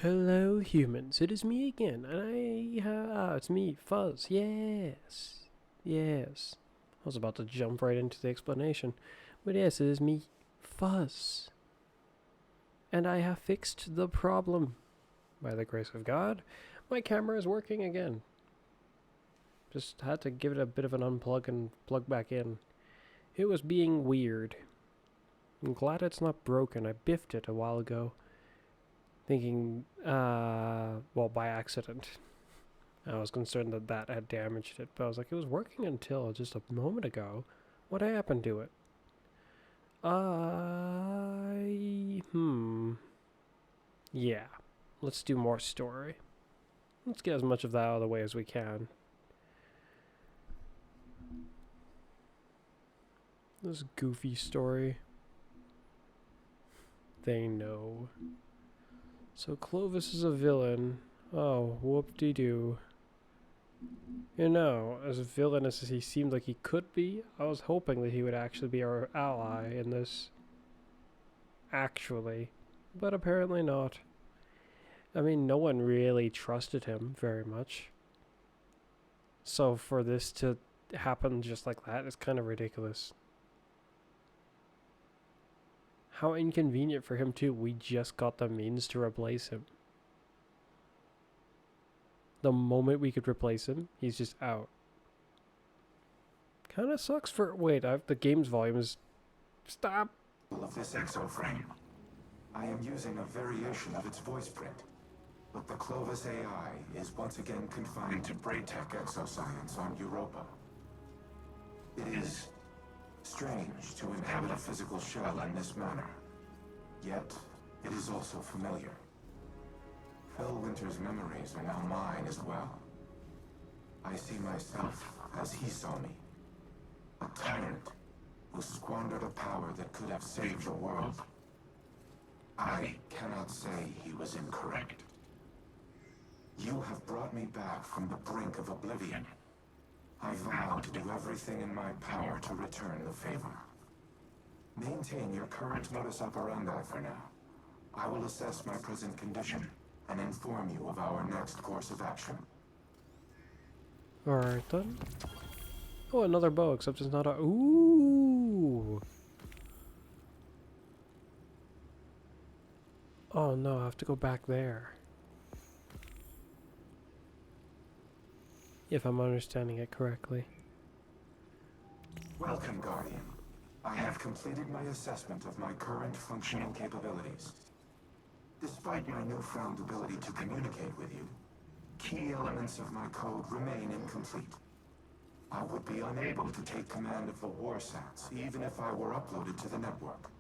Hello, humans. It is me again, and it's me, Fuzz. Yes, yes. I was about to jump right into the explanation, but yes, it is me, Fuzz, and I have fixed the problem. By the grace of God, my camera is working again. Just had to give it a bit of an unplug and plug back in. It was being weird. I'm glad it's not broken. I biffed it a while ago, thinking, well, by accident. I was concerned that that had damaged it, but I was like, it was working until just a moment ago. What happened to it? Yeah. Let's do more story. Let's get as much of that out of the way as we can. This goofy story. They know. So Clovis is a villain. Oh, whoop-de-doo. You know, as villainous as he seemed like he could be, I was hoping that he would actually be our ally in this. Actually. But apparently not. I mean, no one really trusted him very much. So for this to happen just like that is kind of ridiculous. How inconvenient for him too. We just got the means to replace him. The moment we could replace him, he's just out. Kinda sucks for... Wait, the game's volume is... Stop! Of this exoframe. I am using a variation of its voice print, but the Clovis AI is once again confined to Braytech exoscience on Europa. It is strange to inhabit a physical shell in this manner, yet it is also familiar. Phil Winter's memories are now mine as well. I see myself as he saw me, a tyrant who squandered a power that could have saved the world. I cannot say he was incorrect. You have brought me back from the brink of oblivion. I vow to do everything in my power to return the favor. Maintain your current modus operandi for now. I will assess my present condition and inform you of our next course of action. Alright then. Oh, another bow, except it's not a... Ooh! Oh no, I have to go back there. If I'm understanding it correctly. Welcome, Guardian. I have completed my assessment of my current functional capabilities. Despite my newfound ability to communicate with you, key elements of my code remain incomplete. I would be unable to take command of the warsats, even if I were uploaded to the network.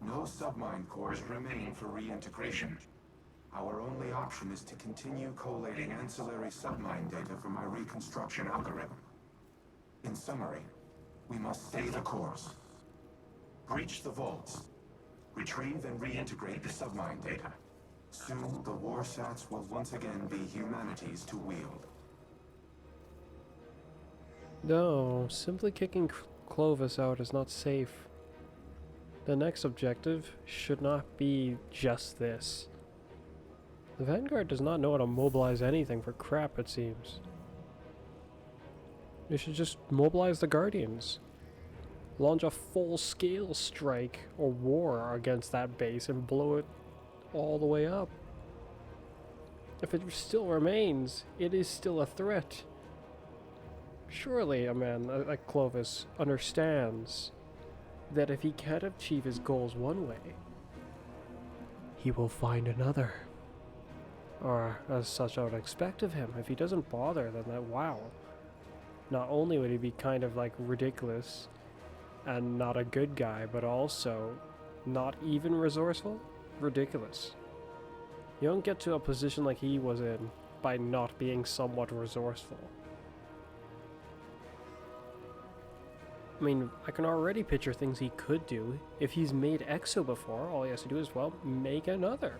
No submine cores remain for reintegration. Our only option is to continue collating ancillary submine data from my reconstruction algorithm. In summary, we must stay the course. Breach the vaults. Retrieve and reintegrate the submine data. Soon, the warsats will once again be humanity's to wield. No, simply kicking Clovis out is not safe. The next objective should not be just this. The Vanguard does not know how to mobilize anything for crap, it seems. They should just mobilize the Guardians. Launch a full-scale strike or war against that base and blow it all the way up. If it still remains, it is still a threat. Surely a man like Clovis understands that if he can't achieve his goals one way, he will find another. Or as such I would expect of him. If he doesn't bother, then that, wow. Not only would he be kind of like ridiculous and not a good guy, but also not even resourceful? Ridiculous. You don't get to a position like he was in by not being somewhat resourceful. I mean, I can already picture things he could do. If he's made Exo before, all he has to do is, well, make another.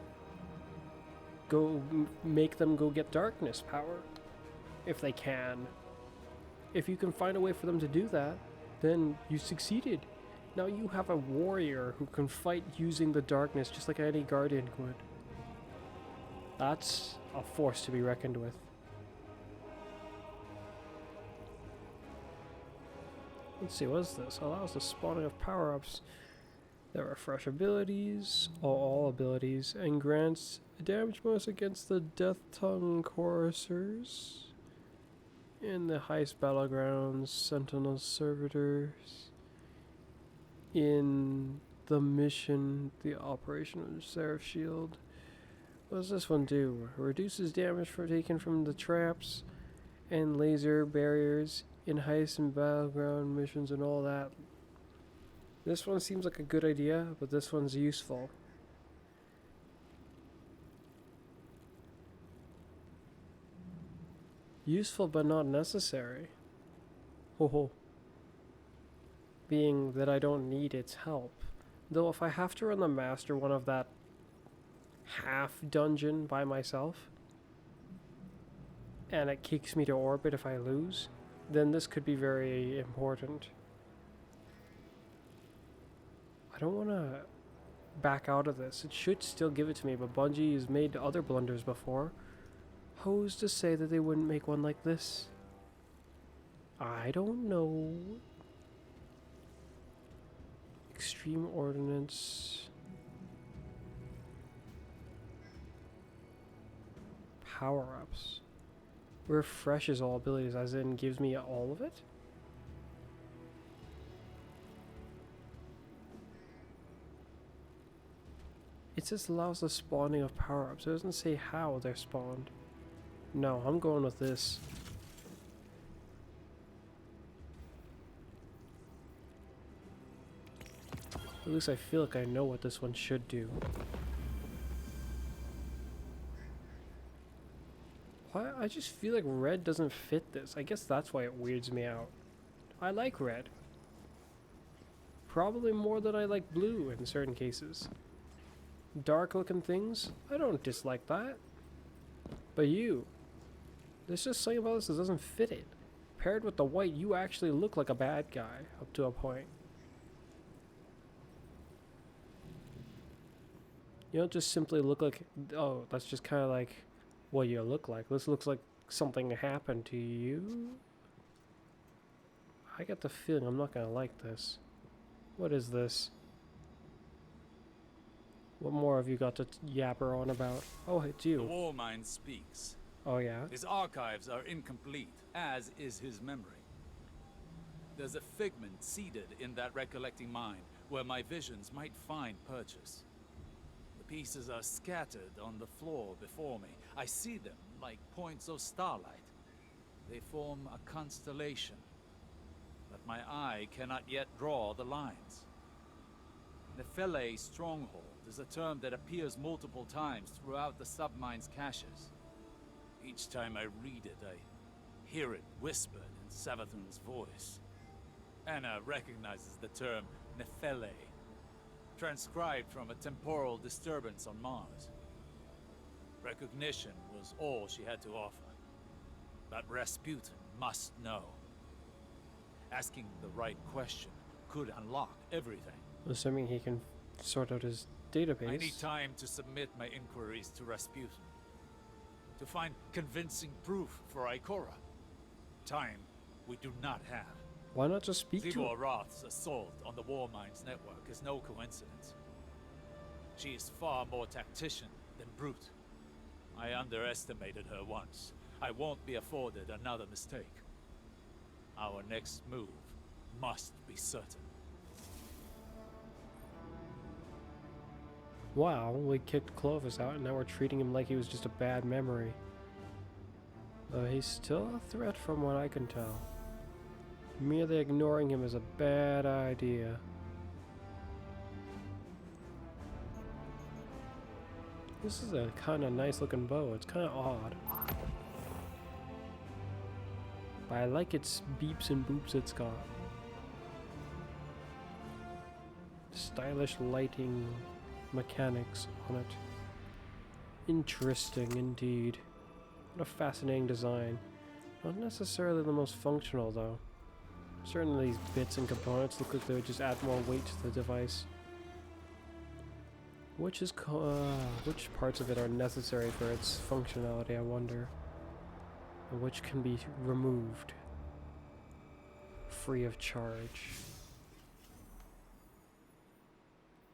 Go make them go get darkness power. If they can. If you can find a way for them to do that, then you succeeded. Now you have a warrior who can fight using the darkness just like any guardian would. That's a force to be reckoned with. Let's see, what is this? Allows the spawning of power-ups that refresh abilities, all abilities, and grants damage bonus against the Death Tongue Chorusers in the Heist Battlegrounds, Sentinel Servitors, in the mission, the Operation of Seraph Shield. What does this one do? Reduces damage taken from the traps and laser barriers in heist and battleground missions and all that. This one seems like a good idea, but this one's useful. Useful but not necessary. Ho ho. Being that I don't need its help. Though if I have to run the master one of that half dungeon by myself, and it kicks me to orbit if I lose, then this could be very important. I don't want to back out of this. It should still give it to me, but Bungie has made other blunders before. Who's to say that they wouldn't make one like this? I don't know. Extreme Ordnance. Power-ups. Refreshes all abilities, as in gives me all of it? It just allows the spawning of power-ups. It doesn't say how they're spawned. No, I'm going with this. At least I feel like I know what this one should do. Why? I just feel like red doesn't fit this. I guess that's why it weirds me out. I like red. Probably more than I like blue in certain cases. Dark looking things, I don't dislike that. But you, there's just something about this that doesn't fit it. Paired with the white, you actually look like a bad guy up to a point. You don't just simply look like, oh, that's just kind of like what you look like. This looks like something happened to you. I get the feeling I'm not gonna like this. What is this? What more have you got to yapper on about? Oh, it's you. The war mind speaks. Oh, yeah? His archives are incomplete, as is his memory. There's a figment seeded in that recollecting mind where my visions might find purchase. The pieces are scattered on the floor before me. I see them like points of starlight. They form a constellation, but my eye cannot yet draw the lines. Nephele Stronghold is a term that appears multiple times throughout the submine's caches. Each time I read it, I hear it whispered in Savathun's voice. Anna recognizes the term Nephele, transcribed from a temporal disturbance on Mars. Recognition was all she had to offer. But Rasputin must know. Asking the right question could unlock everything. Assuming he can sort out his database. I need time to submit my inquiries to Rasputin. To find convincing proof for Ikora. Time we do not have. Why not just speak to him? Zivor Roth's assault on the War Minds network is no coincidence. She is far more tactician than brute. I underestimated her once. I won't be afforded another mistake. Our next move must be certain. Wow, we kicked Clovis out and now we're treating him like he was just a bad memory. He's still a threat from what I can tell. Merely ignoring him is a bad idea. This is a kind of nice looking bow. It's kind of odd. But I like its beeps and boops it's got. Stylish lighting mechanics on it. Interesting indeed. What a fascinating design. Not necessarily the most functional though. Certainly these bits and components look like they would just add more weight to the device. which parts of it are necessary for its functionality, I wonder. And which can be removed free of charge.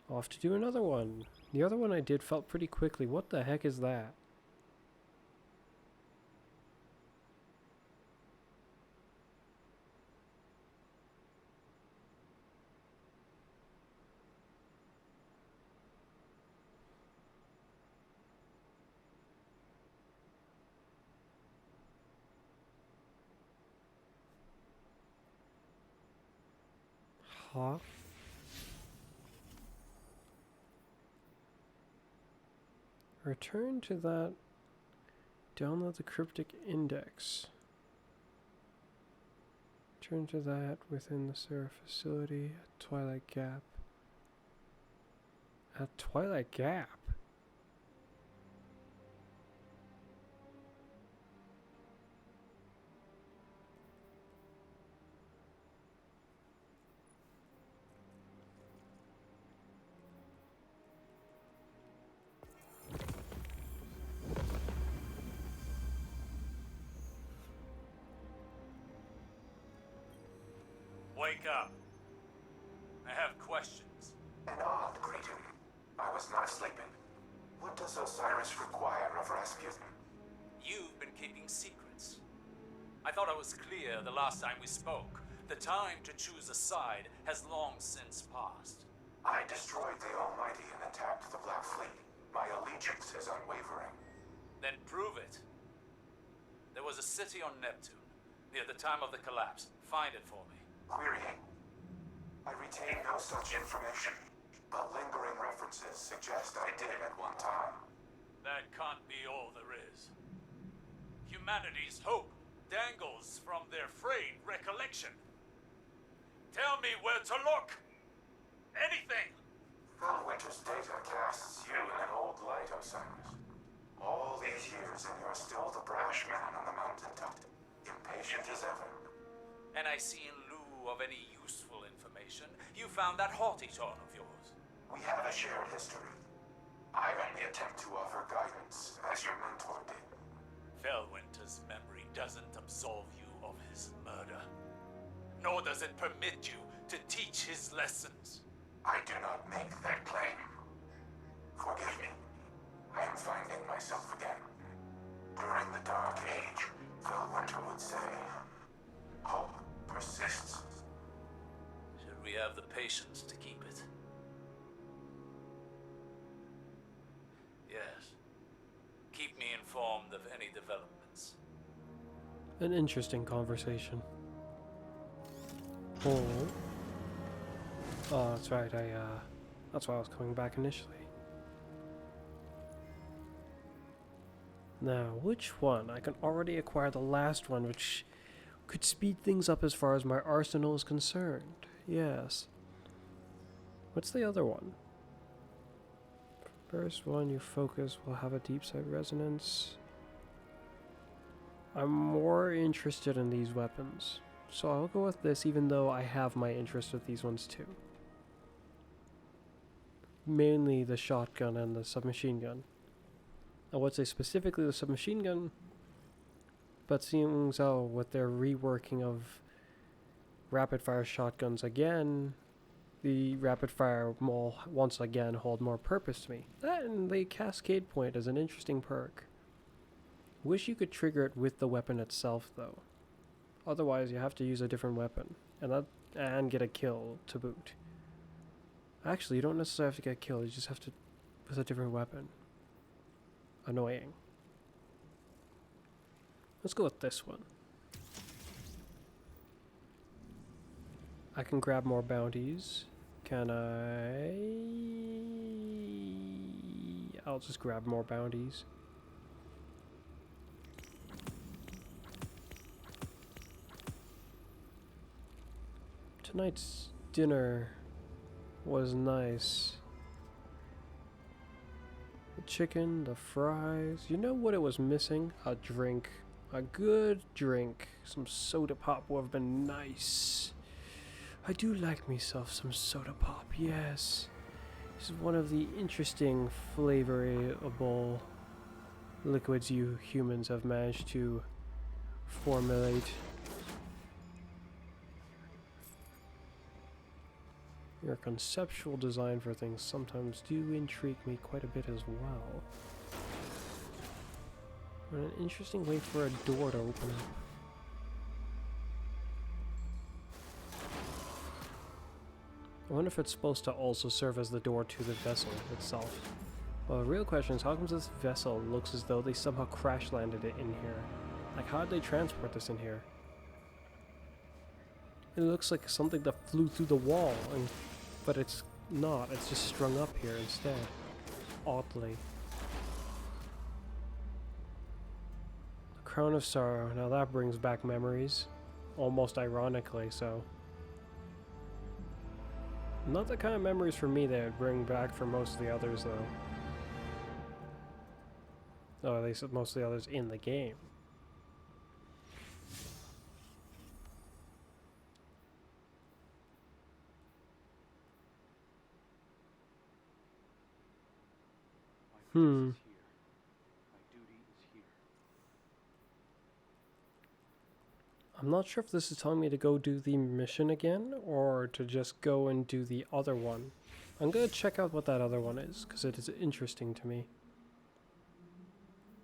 Off to do another one. The other one I did felt pretty quickly. What the heck is that? Huh? Return to that. Download the cryptic index. Return to that within the server facility at Twilight Gap. At Twilight Gap? Wake up. I have questions. An odd greeting. I was not sleeping. What does Osiris require of Rasputin? You've been keeping secrets. I thought I was clear the last time we spoke. The time to choose a side has long since passed. I destroyed the Almighty and attacked the Black Fleet. My allegiance is unwavering. Then prove it. There was a city on Neptune, near the time of the collapse. Find it for me. Querying. I retain no such information, but lingering references suggest I did at one time. That can't be all there is. Humanity's hope dangles from their frayed recollection. Tell me where to look! Anything! Felwinter's data casts you in an old light, Osiris. All these years and you're still the brash man on the mountaintop, impatient as ever. And I see in lieu of any useful information, you found that haughty tone of yours. We have a shared history. I only attempt to offer guidance, as your mentor did. Felwinter's memory doesn't absolve you of his murder. Nor does it permit you to teach his lessons. I do not make that claim. Forgive me. I am finding myself again. During the Dark Age, Felwinter would say, hope persists. Should we have the patience to keep it? Yes. Keep me informed of any developments. An interesting conversation. Oh. Oh, that's right, that's why I was coming back initially. Now, which one? I can already acquire the last one, which could speed things up as far as my arsenal is concerned. Yes. What's the other one? First one you focus will have a deep side resonance. I'm more interested in these weapons, so I'll go with this even though I have my interest with these ones too. Mainly the shotgun and the submachine gun. I would say specifically the submachine gun, but seeing as how with their reworking of rapid fire shotguns again, the rapid fire will once again hold more purpose to me. That and the cascade point is an interesting perk. Wish you could trigger it with the weapon itself though. Otherwise you have to use a different weapon and get a kill to boot. Actually, you don't necessarily have to get a kill, you just have to with a different weapon. Annoying. Let's go with this one. I can grab more bounties. Can I? I'll just grab more bounties. Tonight's dinner was nice. The chicken, the fries. You know what it was missing? A drink. A good drink. Some soda pop would have been nice. I do like myself some soda pop, yes. This is one of the interesting flavorable liquids you humans have managed to formulate. Your conceptual design for things sometimes do intrigue me quite a bit as well. What an interesting way for a door to open up. I wonder if it's supposed to also serve as the door to the vessel itself. Well, the real question is, how comes this vessel looks as though they somehow crash landed it in here? Like, how did they transport this in here? It looks like something that flew through the wall, but it's not. It's just strung up here instead. Oddly. The Crown of Sorrow. Now that brings back memories. Almost ironically so. Not the kind of memories for me that would bring back for most of the others, though. Oh, at least most of the others in the game. I'm not sure if this is telling me to go do the mission again, or to just go and do the other one. I'm gonna check out what that other one is, because it is interesting to me.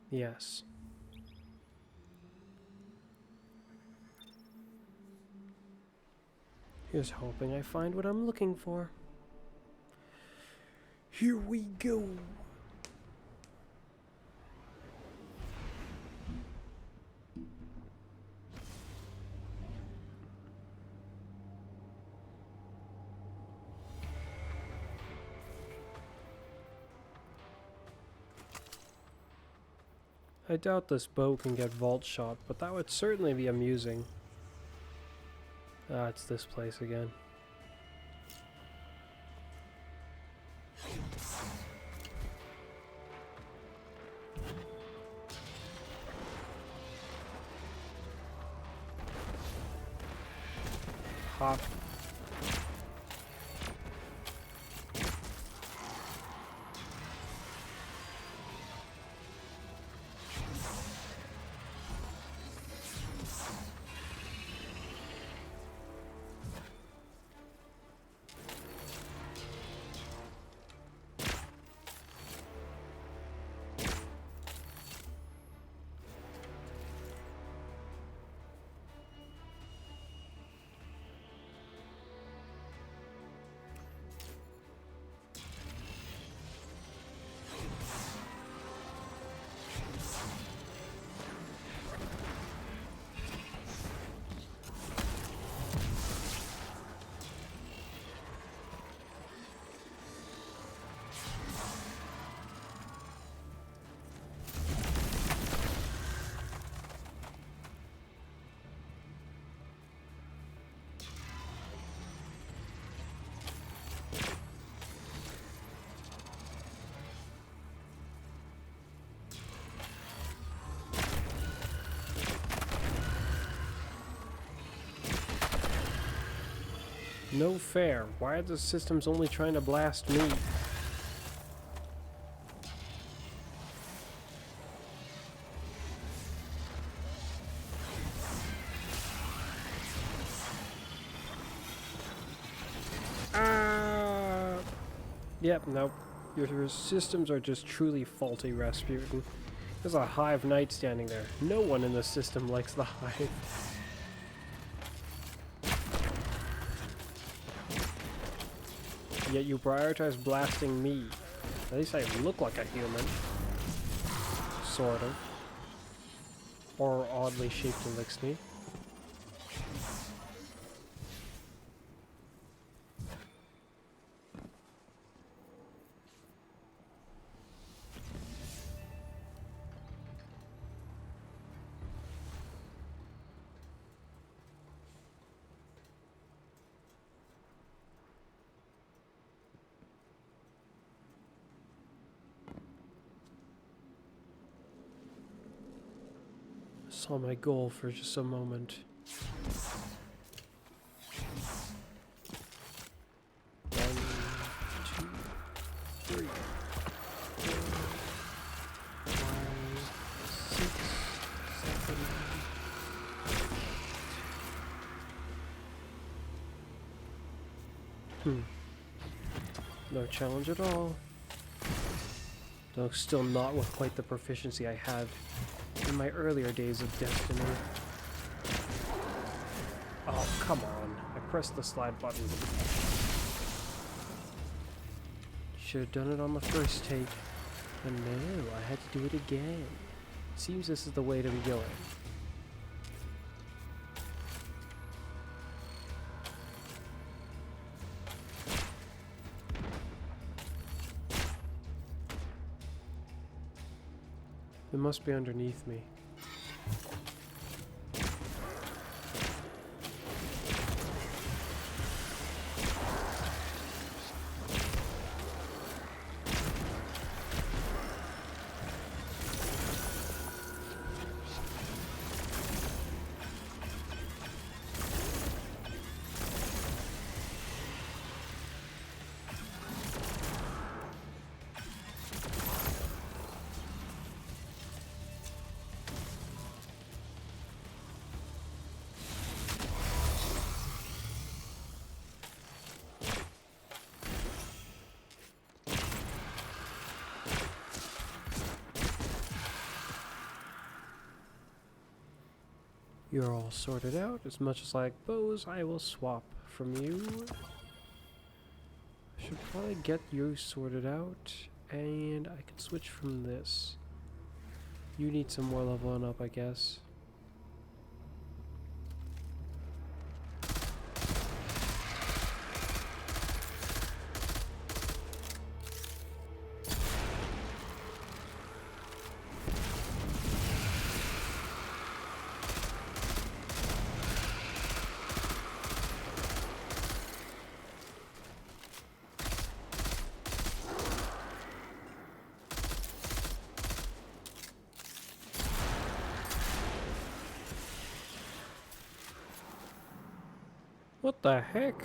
Yes. Here's hoping I find what I'm looking for. Here we go! I doubt this boat can get vault shot, but that would certainly be amusing. Ah, it's this place again. Hop. No fair. Why are the systems only trying to blast me? Yep, nope. Your systems are just truly faulty, Rasputin. There's a Hive Knight standing there. No one in the system likes the Hive. Yet you prioritize blasting me. At least I look like a human. Sort of. Or oddly shaped elixir. Saw my goal for just a moment. 1, 2, No challenge at all. Though still not with quite the proficiency I had in my earlier days of Destiny. Oh, come on. I pressed the slide button. Should have done it on the first take. But no, I had to do it again. Seems this is the way to be going. It must be underneath me. You're all sorted out. As much as like bows, I will swap from you. Should probably get you sorted out. And I can switch from this. You need some more leveling up, I guess. What the heck?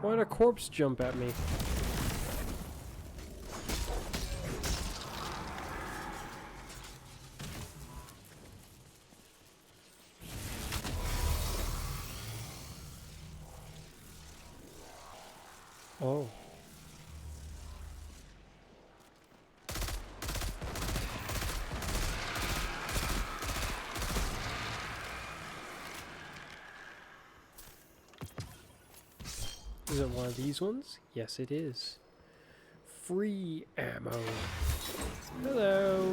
Why'd a corpse jump at me? Oh. Is it one of these ones? Yes, it is. Free ammo. Hello.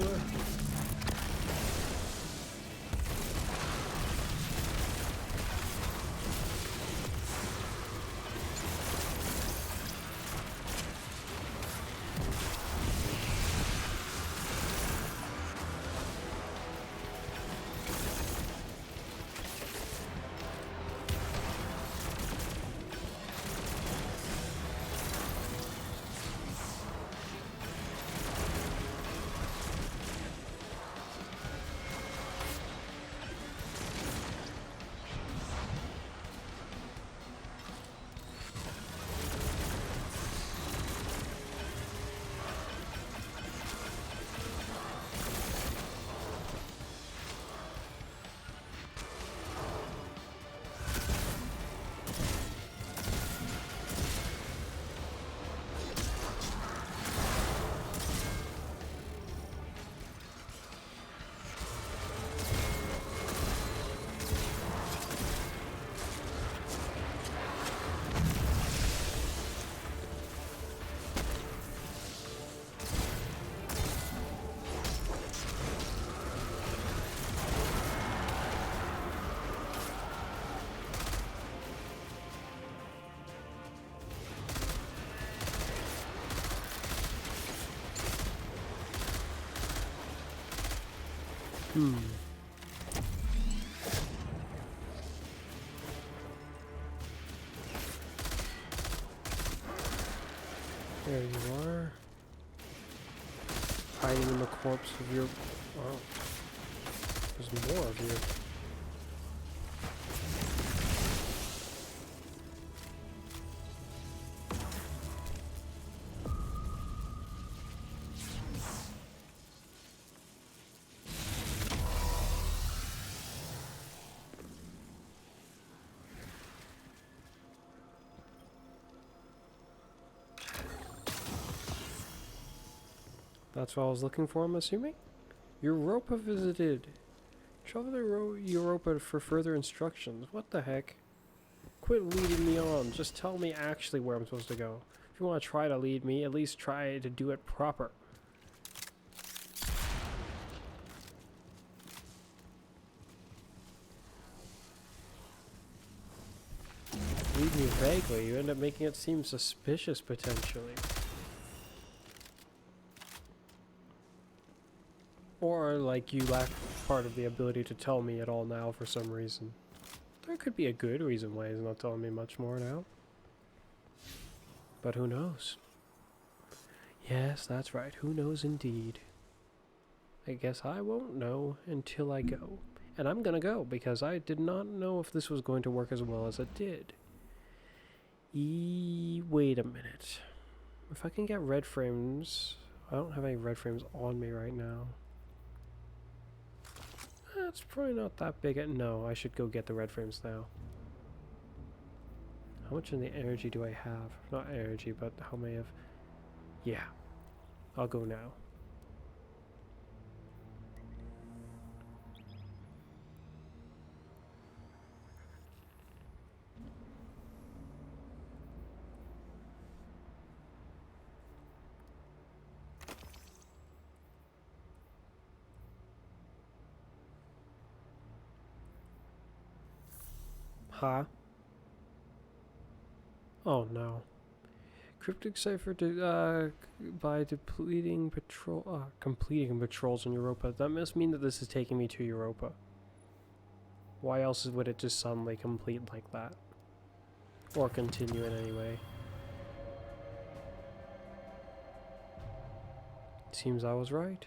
There you are. Hiding in the corpse of your... Oh. There's more of you. That's what I was looking for, I'm assuming? Europa visited. Travel to Europa for further instructions. What the heck? Quit leading me on. Just tell me actually where I'm supposed to go. If you want to try to lead me, at least try to do it proper. Lead me vaguely. You end up making it seem suspicious, potentially. Or, like, you lack part of the ability to tell me at all now for some reason. There could be a good reason why he's not telling me much more now. But who knows? Yes, that's right. Who knows indeed. I guess I won't know until I go. And I'm gonna go, because I did not know if this was going to work as well as it did. Wait a minute. If I can get red frames... I don't have any red frames on me right now. That's probably not that big. No, I should go get the red frames now. How much in the energy do I have? Not energy, but how many of... Yeah. I'll go now. Huh? Oh no. Cryptic cipher by completing patrols in Europa. That must mean that this is taking me to Europa. Why else would it just suddenly complete like that? Or continue in any way? Seems I was right.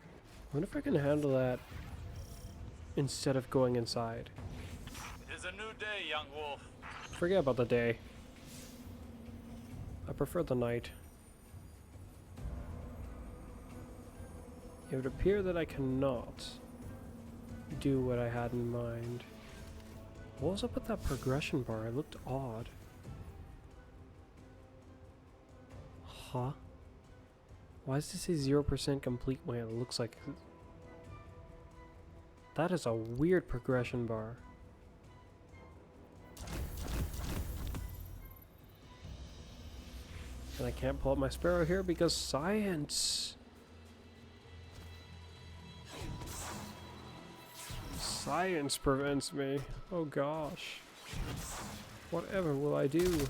I wonder if I can handle that instead of going inside. It is a new day, young wolf. Forget about the day. I prefer the night. It would appear that I cannot do what I had in mind. What was up with that progression bar? It looked odd. Huh? Why does this say 0% complete when it looks like... That is a weird progression bar. And I can't pull up my sparrow here because science. Science prevents me. Oh gosh. Whatever will I do?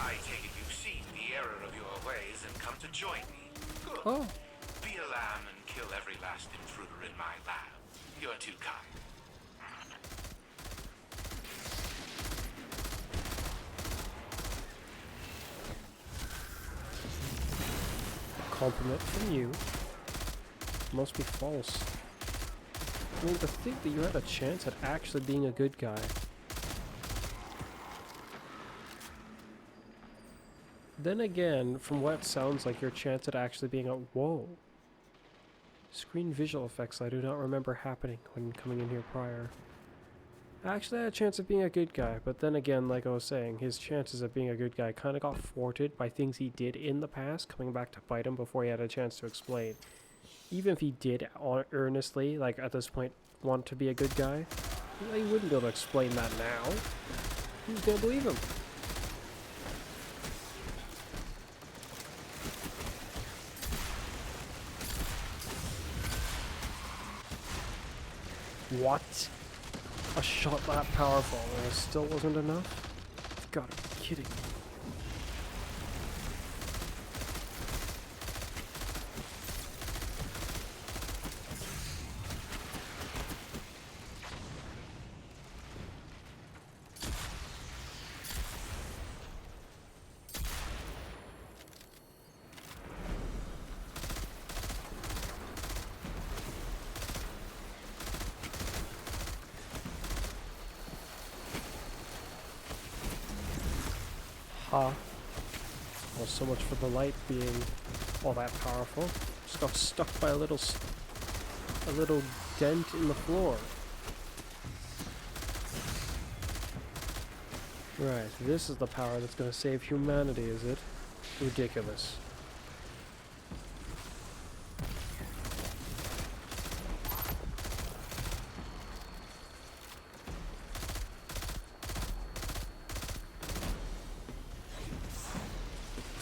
I take it you've seen the error of your ways and come to join me. Good. Oh. Be a lamb and kill every last intruder in my lab. You're too kind. Compliment from you. Must be false. I mean, to think that you had a chance at actually being a good guy. Then again, from what sounds like your chance at actually being a... Whoa. Screen visual effects I do not remember happening when coming in here prior. I actually had a chance of being a good guy, but then again, like I was saying, his chances of being a good guy kind of got thwarted by things he did in the past, coming back to bite him before he had a chance to explain. Even if he did earnestly, like at this point, want to be a good guy, he wouldn't be able to explain that now. Who's gonna believe him? What? A shot that powerful and it still wasn't enough? You've got to be kidding me. Ha. Well, so much for the light being all that powerful. Just got stuck by a little dent in the floor. Right, this is the power that's gonna save humanity, is it? Ridiculous.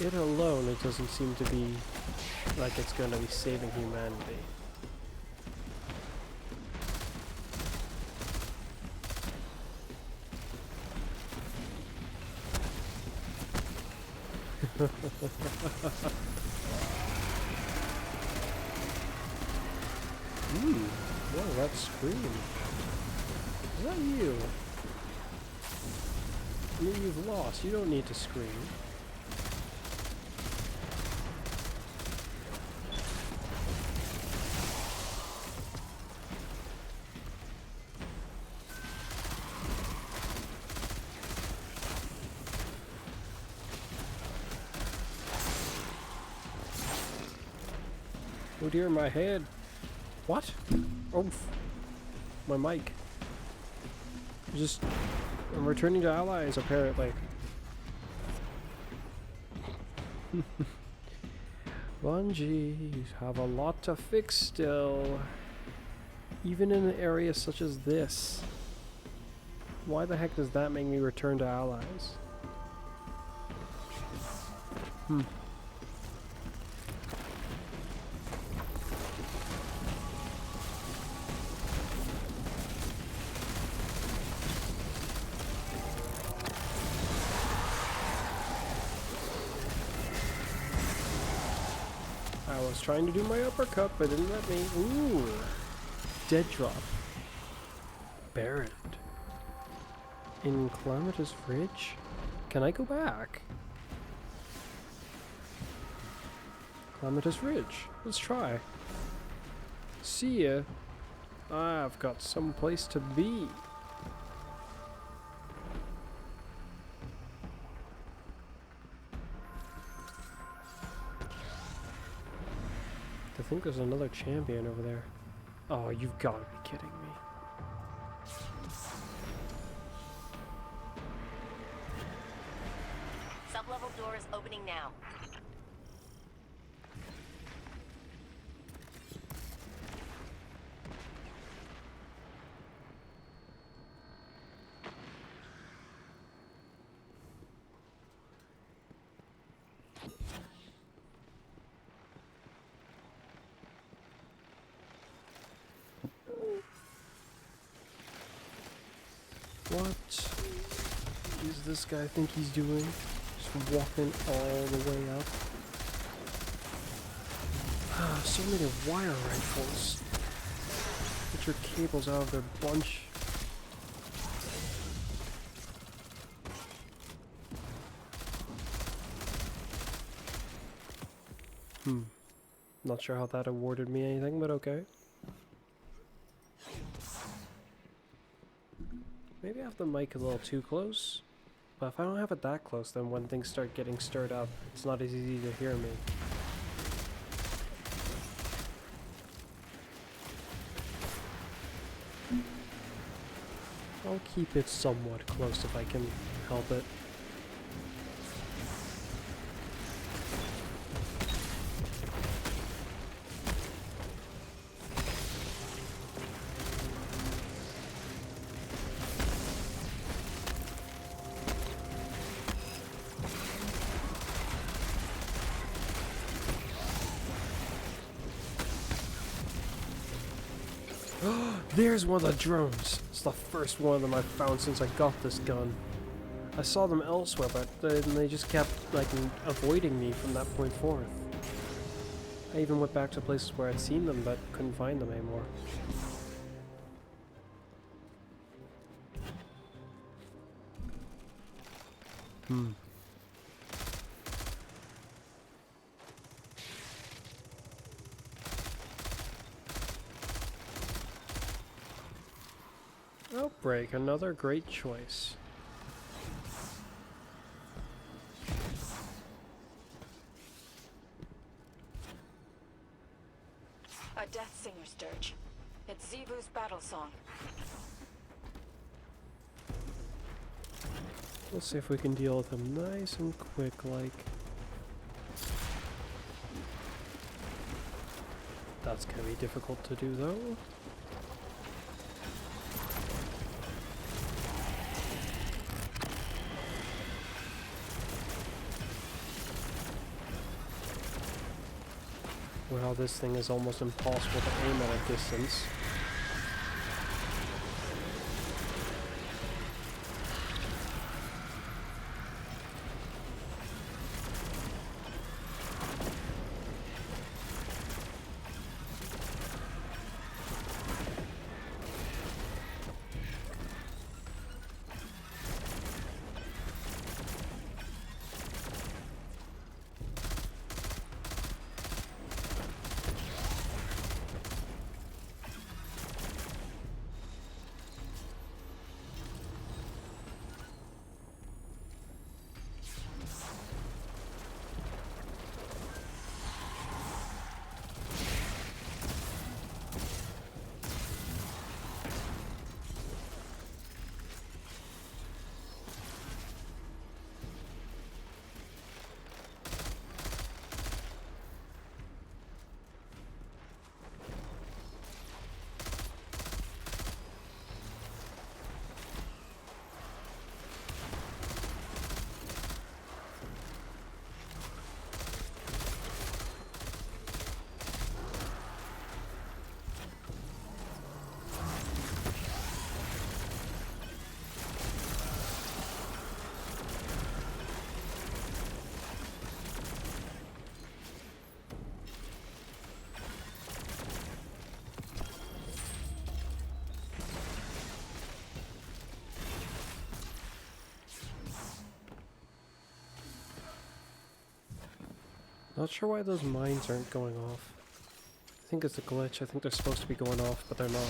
It alone, it doesn't seem to be like it's gonna be saving humanity. Whoa, that scream. Is that you? I mean, you've lost. You don't need to scream. Oh dear, my head. What? Oh, my mic. I'm returning to allies, apparently. Bungie have a lot to fix still. Even in an area such as this. Why the heck does that make me return to allies? I was trying to do my uppercut, but it didn't let me. Ooh. Dead drop. Buried. In Calamitous Ridge? Can I go back? Calamitous Ridge. Let's try. See ya. I've got some place to be. I think there's another champion over there. Oh, you've got to be kidding me. Sub-level door is opening now. What does this guy think he's doing? Just walking all the way up. So many wire rifles. Get your cables out of their bunch. Not sure how that awarded me anything, but okay. Maybe I have the mic a little too close, but if I don't have it that close, then when things start getting stirred up, it's not as easy to hear me. I'll keep it somewhat close if I can help it. There's one of the drones. It's the first one of them I've found since I got this gun. I saw them elsewhere, but they just kept like avoiding me from that point forth. I even went back to places where I'd seen them, but couldn't find them anymore. Outbreak, another great choice. A death singer's dirge. It's Zevu's battle song. Let's see if we can deal with him nice and quick, like. That's gonna be difficult to do, though. Wow, this thing is almost impossible to aim at a distance. Not sure why those mines aren't going off. I think it's a glitch. I think they're supposed to be going off, but they're not.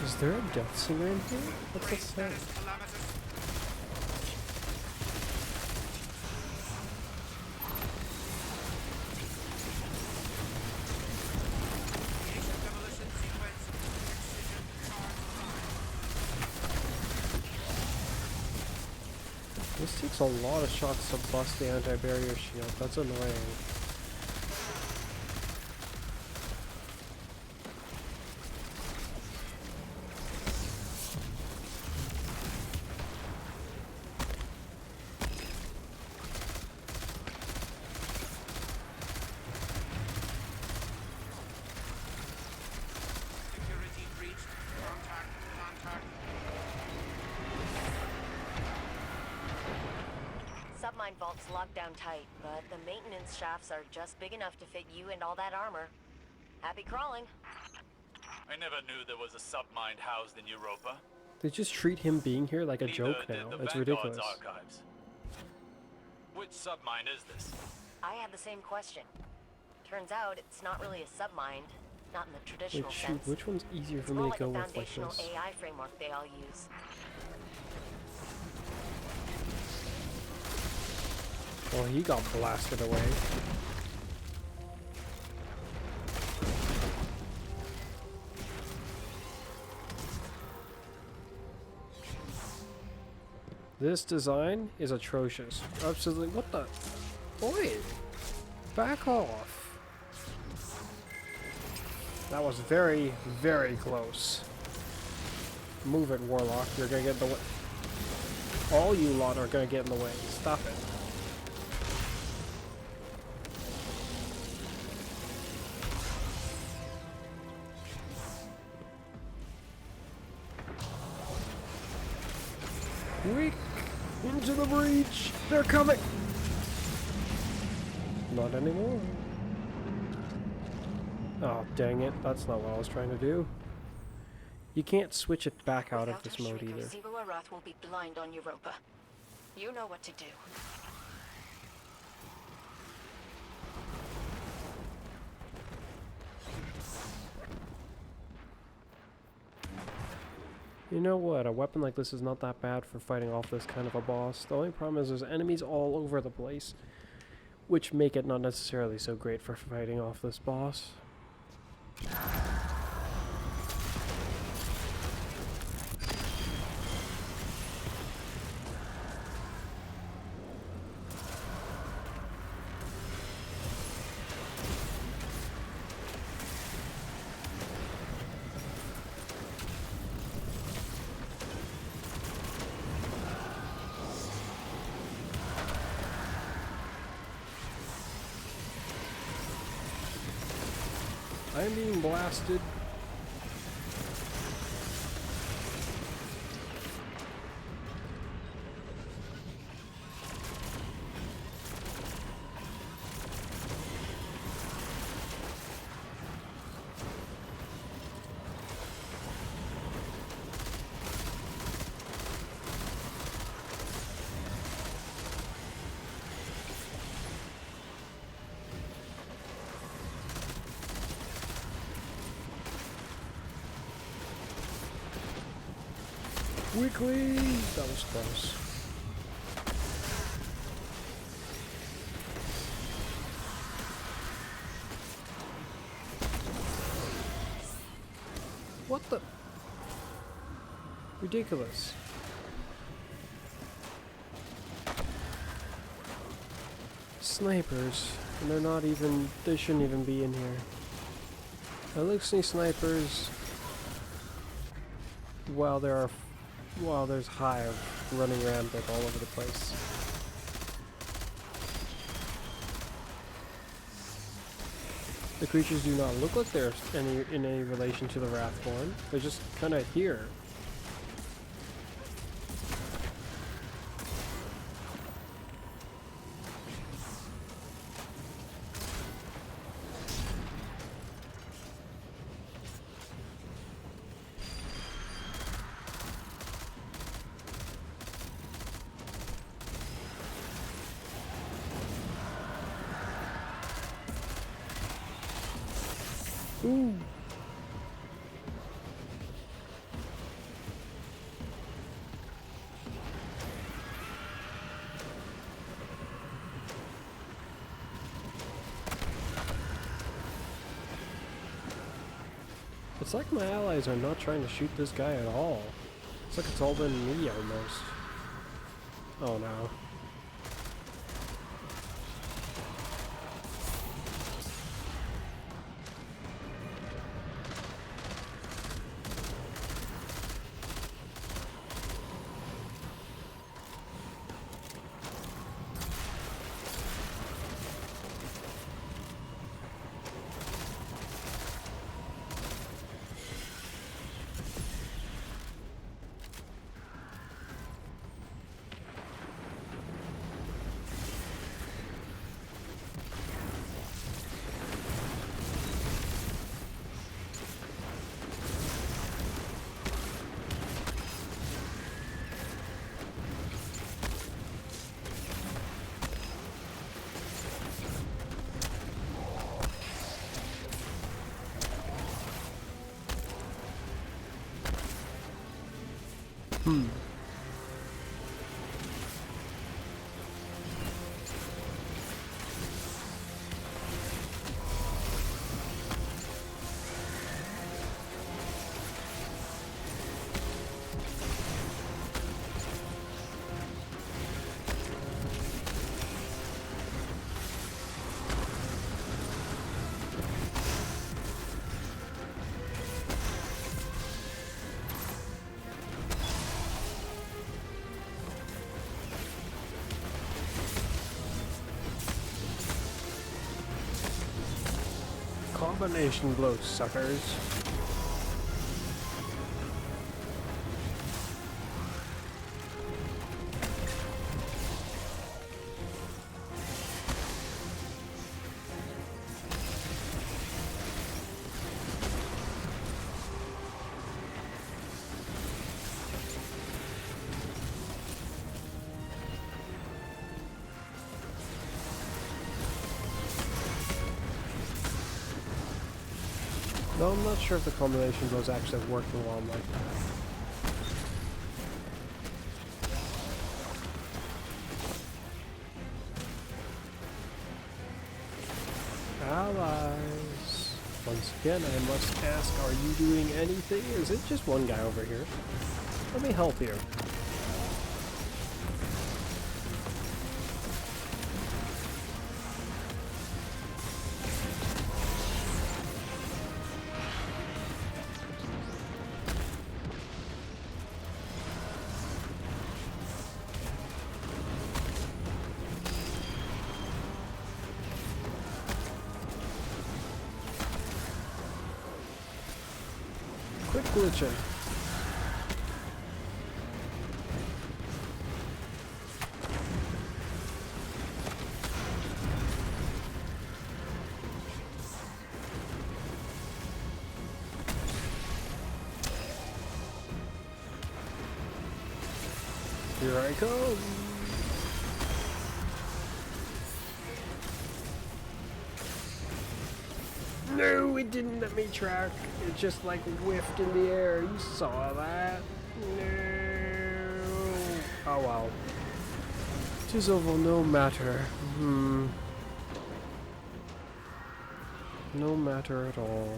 Is there a death singer in here? What's that sound? This takes a lot of shots to bust the anti-barrier shield. That's annoying. Submine vault's locked down tight, but the maintenance shafts are just big enough to fit you and all that armor. Happy crawling. I never knew there was a submind housed in Europa. They just treat him being here like a joke Neither now. did the It's Vanguard's ridiculous. archives. Which submind is this? I had the same question. Turns out it's not really a submind, not in the traditional Wait, shoot, sense. which one's easier It's for more me like to a go with like foundational this? AI framework they all use. Well, he got blasted away. This design is atrocious. Absolutely. What the? Boy! Back off. That was very, very close. Move it, Warlock. You're gonna get in the way. All you lot are gonna get in the way. Stop it. Quick! Into the breach! They're coming! Not anymore. Oh, dang it. That's not what I was trying to do. You can't switch it back out of Without this a mode shrieker, either. Zero Arath will be blind on Europa. You know what to do. You know what? A weapon like this is not that bad for fighting off this kind of a boss. The only problem is there's enemies all over the place, which make it not necessarily so great for fighting off this boss. I'm being blasted. Quickly! That was close. What the? Ridiculous. Snipers. And they're not even, they shouldn't even be in here. I look see snipers while there's Hive running rampant all over the place. The creatures do not look like they're in any relation to the Wrathborn. They're just kind of here. Ooh. It's like my allies are not trying to shoot this guy at all. It's like it's all been me almost. Oh no. Combination blow, suckers. Though I'm not sure if the combination was actually working well like that. Allies. Once again, I must ask, are you doing anything? Is it just one guy over here? Let me help you. Quit glitching. Here I come. No, it didn't let me track. It just like whiffed in the air. You saw that? No. Oh well. 'Tis of no matter. No matter at all.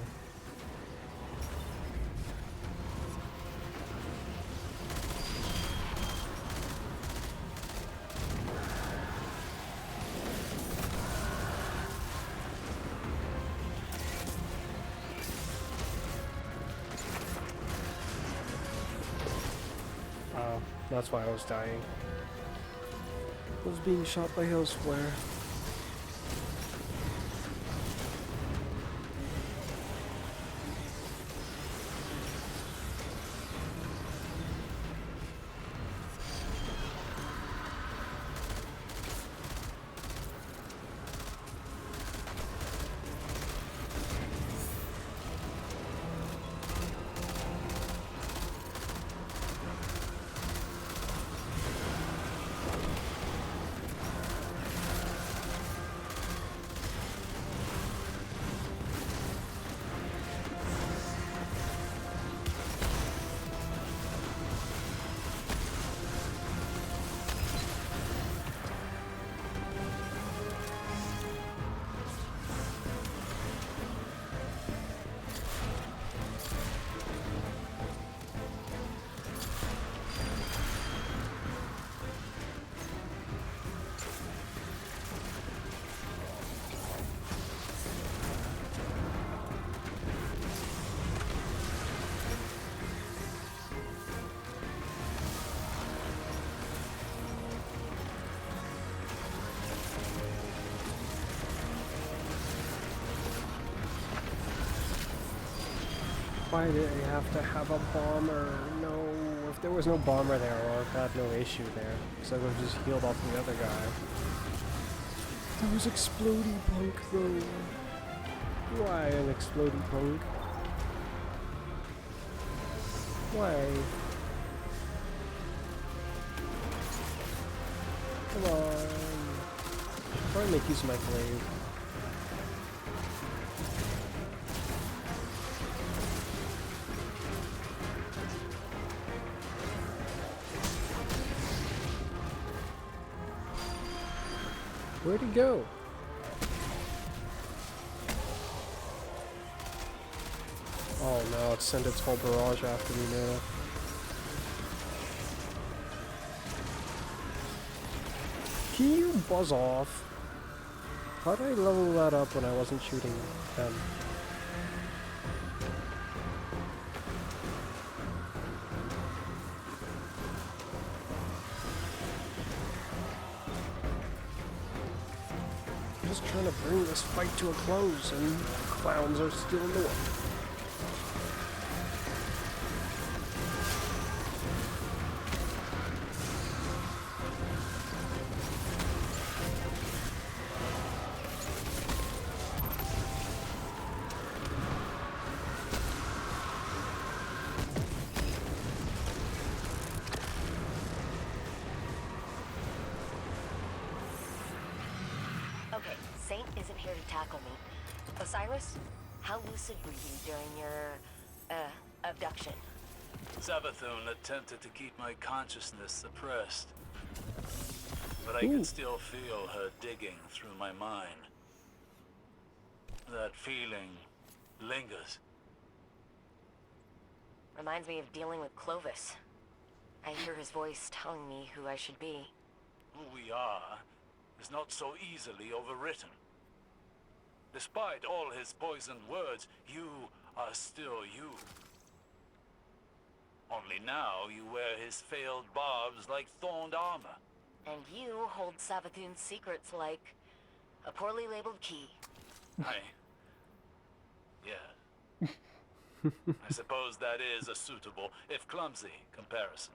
That's why I was dying. I was being shot by elsewhere. Why did I have to have a bomber? No, if there was no bomber there, or if I had no issue there, because I would have just healed off the other guy. There was exploding punk though. Why an exploding punk? Why? Come on. Try and make use of my glaive. Where'd he go? Oh no, it sent its whole barrage after me now. Can you buzz off? How did I level that up when I wasn't shooting them? Trying to bring this fight to a close, and clowns are still in the way. Okay, Saint isn't here to tackle me. Osiris, How lucid were you during your, abduction? Savathun attempted to keep my consciousness suppressed, but I Ooh. could still feel her digging through my mind. That feeling lingers. Reminds me of dealing with Clovis. I hear his voice telling me who I should be. Who we are is not so easily overwritten. Despite all his poisoned words, you are still you. Only now you wear his failed barbs like thorned armor. And you hold Savathun's secrets like a poorly labeled key. Yeah. I suppose that is a suitable, if clumsy, comparison.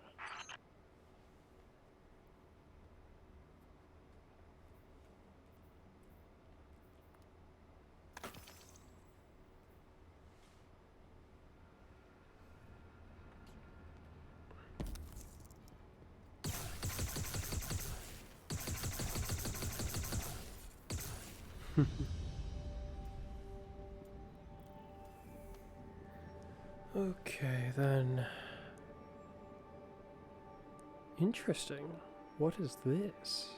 Okay, then. Interesting. What is this?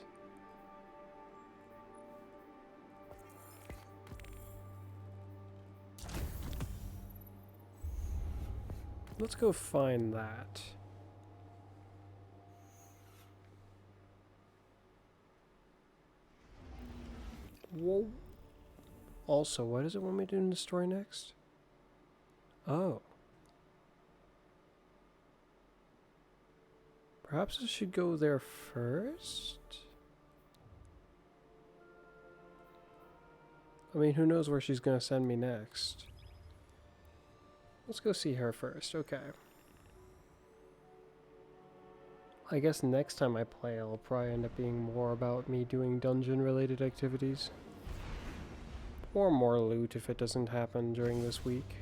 Let's go find that. Whoa. Also, what does it want me to do in the story next? Oh. Perhaps I should go there first? I mean, who knows where she's gonna send me next? Let's go see her first, okay. I guess next time I play, it'll probably end up being more about me doing dungeon-related activities. Or more loot if it doesn't happen during this week.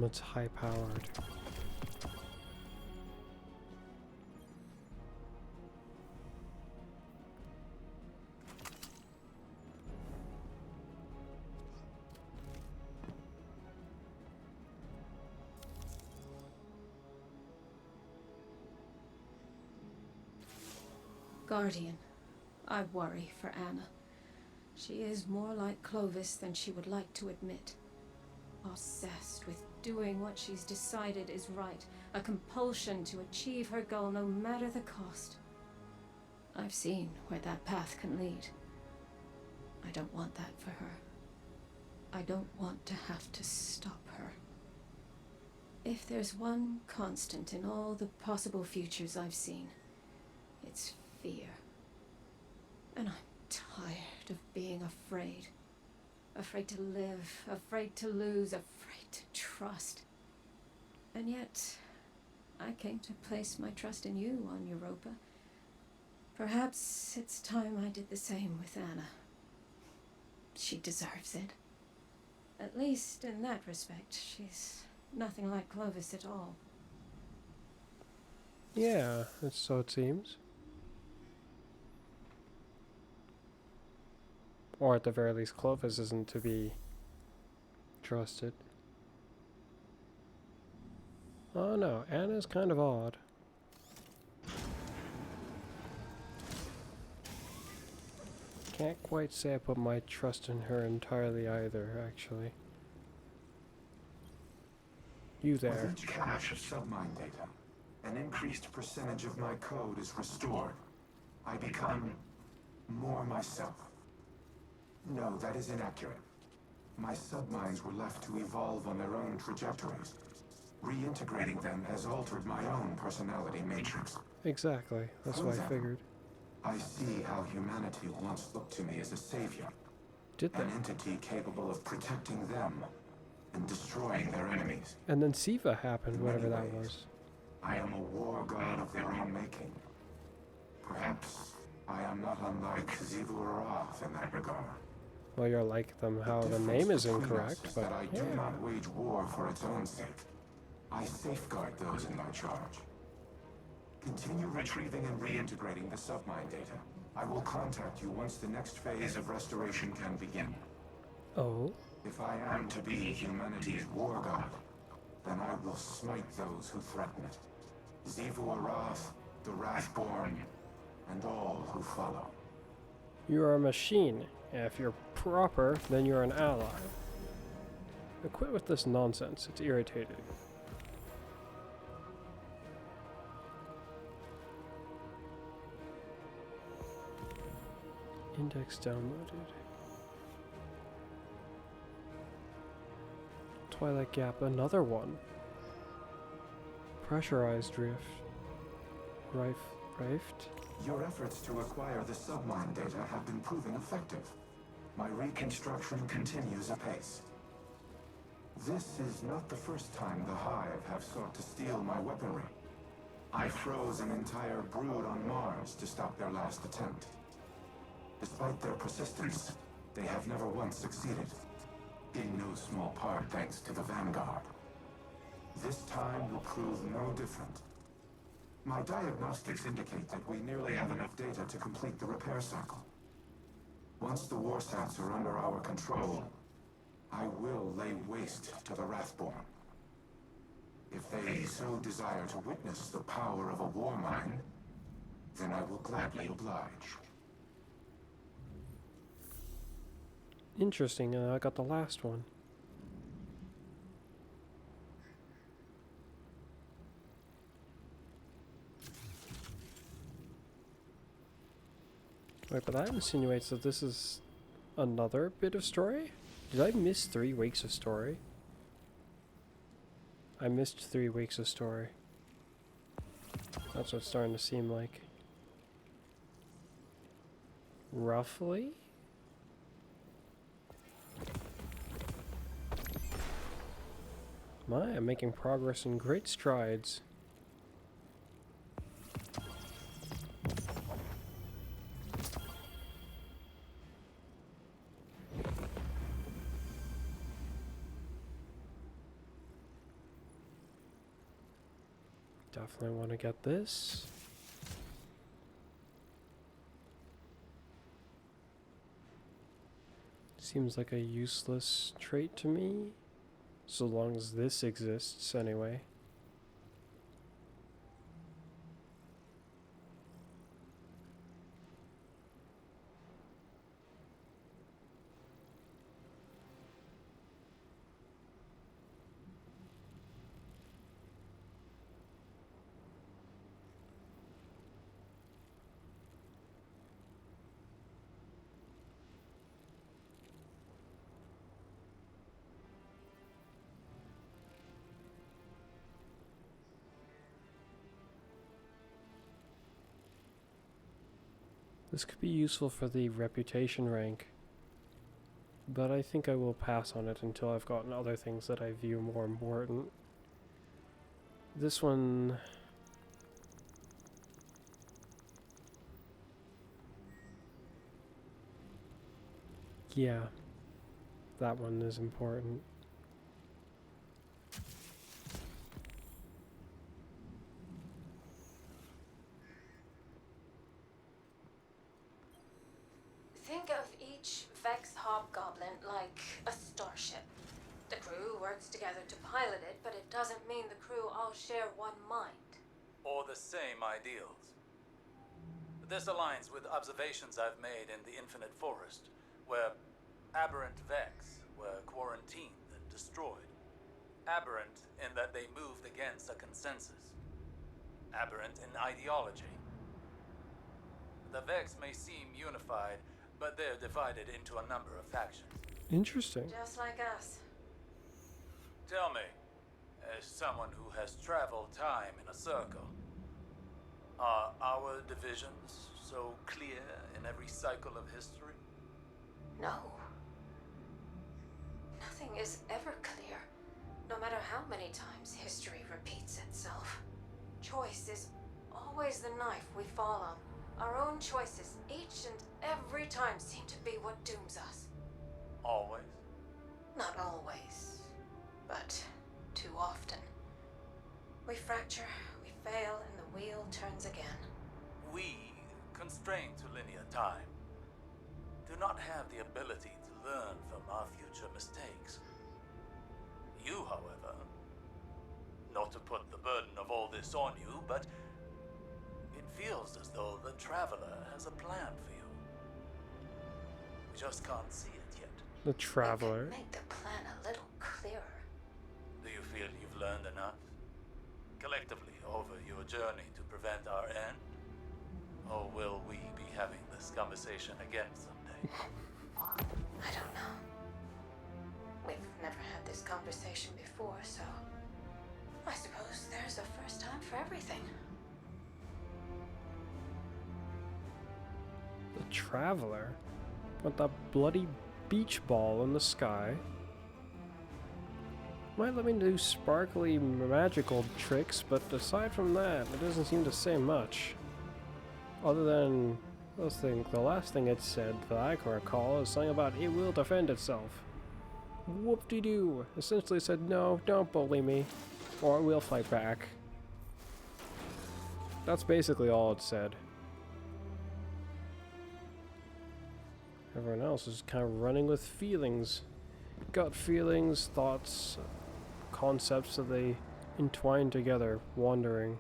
It's high-powered. Guardian, I worry for Anna. She is more like Clovis than she would like to admit. Obsessed with doing what she's decided is right, a compulsion to achieve her goal no matter the cost. I've seen where that path can lead. I don't want that for her. I don't want to have to stop her. If there's one constant in all the possible futures I've seen, it's fear. And I'm tired of being afraid. Afraid to live, afraid to lose, afraid to trust. And yet, I came to place my trust in you on Europa. Perhaps it's time I did the same with Anna. She deserves it. At least in that respect, she's nothing like Clovis at all. Yeah, so it seems. Or at the very least, Clovis isn't to be trusted. Oh no, Anna's kind of odd. Can't quite say I put my trust in her entirely either, actually. You there. With each cache of submine data, an increased percentage of my code is restored. I become more myself. No, that is inaccurate. My subminds were left to evolve on their own trajectories. Reintegrating them has altered my own personality matrix. Exactly, that's what I figured. I see how humanity once looked to me as a savior. Did they? An entity capable of protecting them and destroying their enemies. And then Siva happened, In whatever many that ways, was. I am a war god of their own making. Perhaps I am not unlike Zivu Arath in that regard. Well, you're like them how the difference name is between us incorrect, is but that I do yeah. not wage war for its own sake. I safeguard those in my charge. Continue retrieving and reintegrating the submine data. I will contact you once the next phase of restoration can begin. Oh? If I am to be humanity's war god, then I will smite those who threaten it. Zivu Arath, the Wrathborn, and all who follow. You are a machine. And if you're proper, then you're an ally. Now quit with this nonsense. It's irritating. Index downloaded. Twilight Gap, another one. Pressurized drift. Rift. Your efforts to acquire the submine data have been proving effective. My reconstruction continues apace. This is not the first time the Hive have sought to steal my weaponry. I froze an entire brood on Mars to stop their last attempt. Despite their persistence, they have never once succeeded. In no small part thanks to the Vanguard. This time will prove no different. My diagnostics indicate that we nearly have enough data to complete the repair cycle. Once the warsats are under our control, I will lay waste to the Wrathborn. If they so desire to witness the power of a war mine, then I will gladly oblige. Interesting, I got the last one. Wait, but that insinuates that this is another bit of story? Did I miss 3 weeks of story? I missed 3 weeks of story. That's what it's starting to seem like. Roughly? I'm making progress in great strides. Definitely want to get this. Seems like a useless trait to me. So long as this exists, anyway. This could be useful for the reputation rank, but I think I will pass on it until I've gotten other things that I view more important. This one... yeah, that one is important. Think of each Vex Hobgoblin like a starship. The crew works together to pilot it, but it doesn't mean the crew all share one mind. Or the same ideals. This aligns with observations I've made in the Infinite Forest, where aberrant Vex were quarantined and destroyed. Aberrant in that they moved against a consensus. Aberrant in ideology. The Vex may seem unified, but they're divided into a number of factions. Interesting. Just like us. Tell me, as someone who has traveled time in a circle, are our divisions so clear in every cycle of history? No. Nothing is ever clear, no matter how many times history repeats itself. Choice is always the knife we fall on. Our own choices, each and every time, seem to be what dooms us. Always? Not always, but too often. We fracture, we fail, and the wheel turns again. We, constrained to linear time, do not have the ability to learn from our future mistakes. You, however, not to put the burden of all this on you, but it feels as though the Traveler has a plan for you. We just can't see it yet. The Traveler. Make the plan a little clearer. Do you feel you've learned enough? Collectively over your journey to prevent our end? Or will we be having this conversation again someday? I don't know. We've never had this conversation before, so I suppose there's a first time for everything. The Traveler? With that bloody beach ball in the sky. Might let me do sparkly magical tricks, but aside from that, it doesn't seem to say much. Other than, the last thing it said that I can recall is something about it will defend itself. Whoop-de-doo. Essentially said, no, don't bully me, or we'll fight back. That's basically all it said. Everyone else is kind of running with feelings. Gut feelings, thoughts, concepts that they entwine together, wondering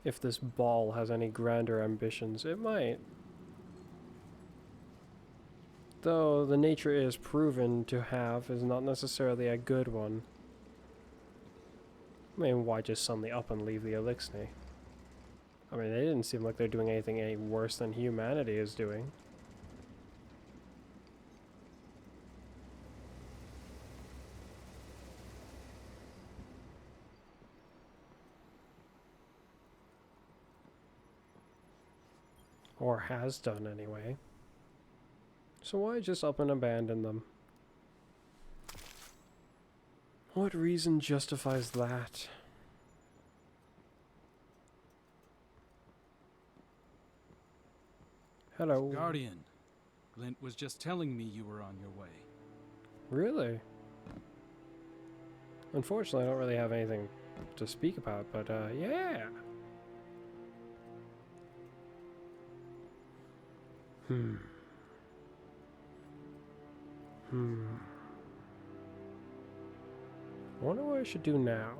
if this ball has any grander ambitions. It might. Though the nature it is proven to have is not necessarily a good one. I mean, why just suddenly up and leave the Elixir? I mean, they didn't seem like they're doing anything any worse than humanity is doing. Or has done anyway. So why just up and abandon them? What reason justifies that? Hello. Guardian, Glint was just telling me you were on your way. Really? Unfortunately, I don't really have anything to speak about, but yeah. I wonder what I should do now.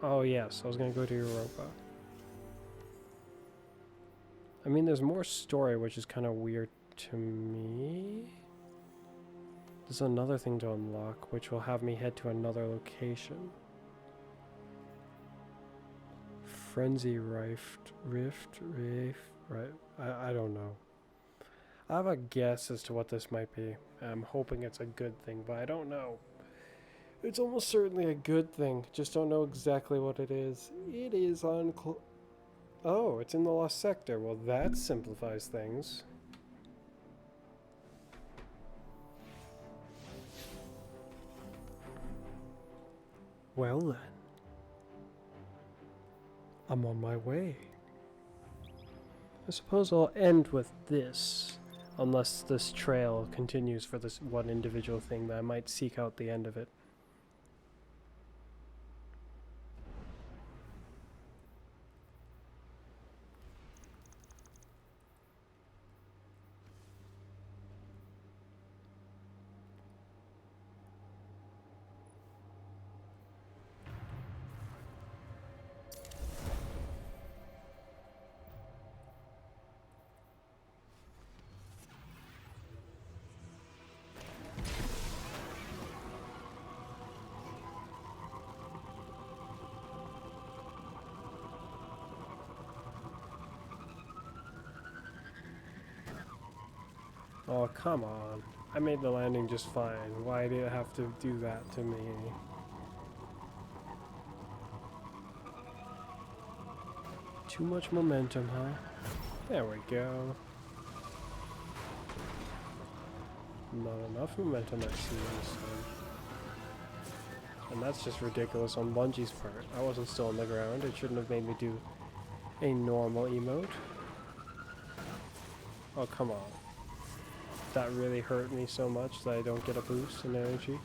Oh yes, I was gonna go to Europa. I mean, there's more story, which is kind of weird to me. There's another thing to unlock, which will have me head to another location. Frenzy Rift, right? I don't know. I have a guess as to what this might be. I'm hoping it's a good thing, but I don't know. It's almost certainly a good thing. Just don't know exactly what it is. It is on... Oh, it's in the Lost Sector. Well, that simplifies things. Well then. I'm on my way. I suppose I'll end with this. Unless this trail continues for this one individual thing, that I might seek out the end of it. Oh, come on. I made the landing just fine. Why did it have to do that to me? Too much momentum, huh? There we go. Not enough momentum, I see this time. And that's just ridiculous on Bungie's part. I wasn't still on the ground. It shouldn't have made me do A normal emote. Oh, come on. That really hurt me so much that I don't get a boost in energy.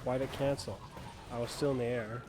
Why'd it cancel? I was still in the air.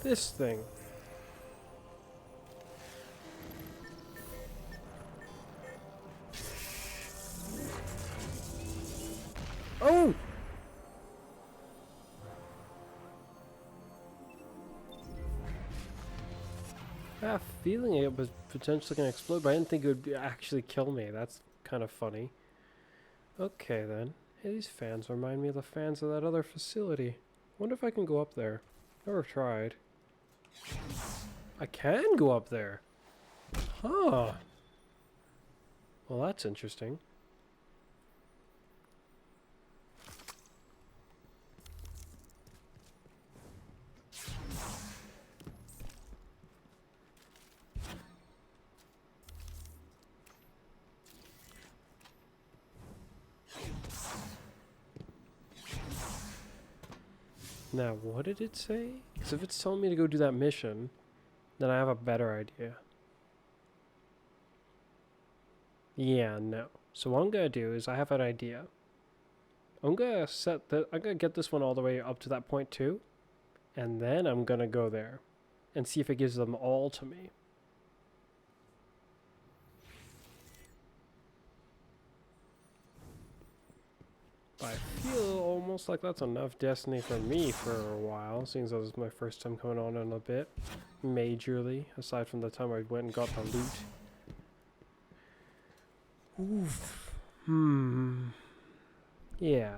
This thing. Oh! I have a feeling it was potentially going to explode, but I didn't think it would actually kill me. That's kind of funny. Okay then. Hey, these fans remind me of the fans of that other facility. Wonder if I can go up there. Never tried. I can go up there. Huh. Well, that's interesting. Now, what did it say? Because if it's telling me to go do that mission, then I have a better idea. Yeah, no. So what I'm gonna do is I have an idea. I'm gonna get this one all the way up to that point too, and then I'm gonna go there and see if it gives them all to me. I feel almost like that's enough Destiny for me for a while, seeing as this is my first time coming on in a bit. Majorly, aside from the time I went and got the loot. Oof. Yeah.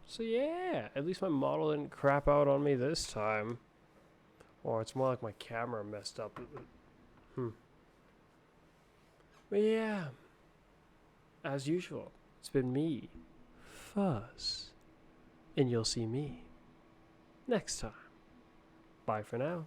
So yeah, at least my model didn't crap out on me this time. Or it's more like my camera messed up. But yeah, as usual, it's been me, Fuzz. And you'll see me next time. Bye for now.